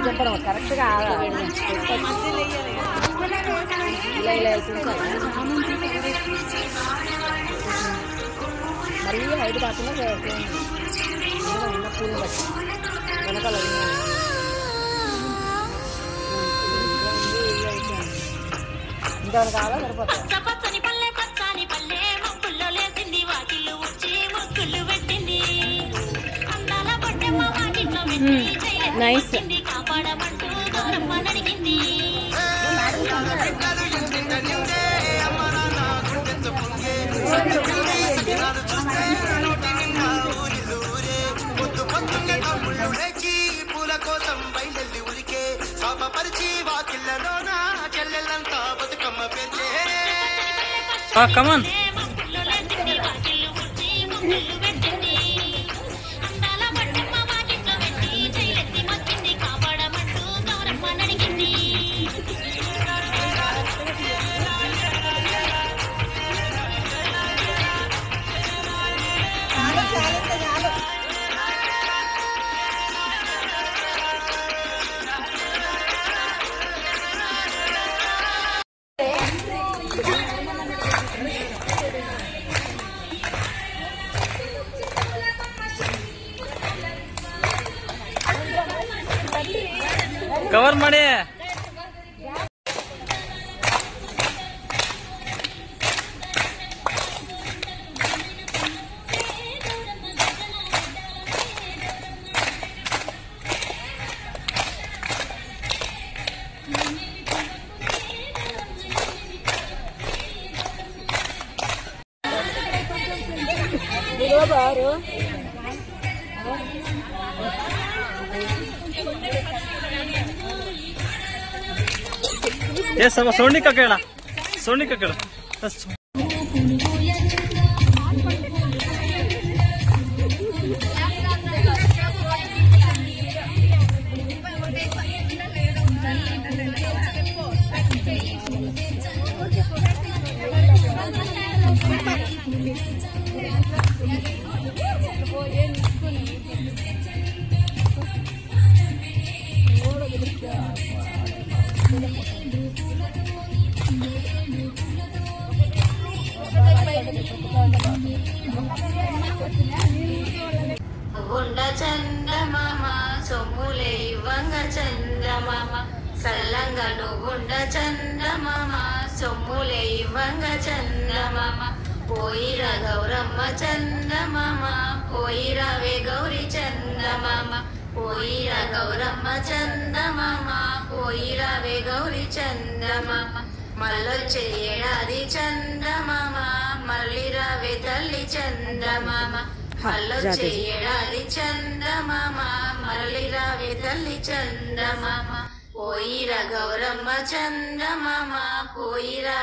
చెప్పడం కరెక్ట్గా మళ్ళీ హైట్ కాకుండా ఉన్న పూలు బట్టి వెనకాల ఇంకా కావాలా సరిపోతుంది. నైస్ పూల కోసం బయలుదేరి ఉరికే శాపపరిచి వాకిళ్ళలోన చెల్లెళ్ళంతా బతుకమ్మ పెంచే కమాన్ ಕವರ್ ಮಾಡಿ ಬಾರು ये सब सोनी का केड़ा గుండ చందమామ సొమ్ములే వంగ చందమామ సల్లంగా నువ్వుండ చందమామ సొమ్ములే వంగ చందమామ పోయిరా గౌరమ్మ చందమామ పోయిరావే గౌరీ చందమామ పోయిరా గౌరమ్మ చందమామ పోయిరావే గౌరీ చందమామ మళ్ళొచ్చే ఏడాది చందమామ మళ్ళీ రావే తల్లి చందమామ మళ్ళొచ్చే ఏడాది చందమామ మళ్ళీ రావే తల్లి చందమామ పోయిరా గౌరమ్మ చందమామ పోయిరా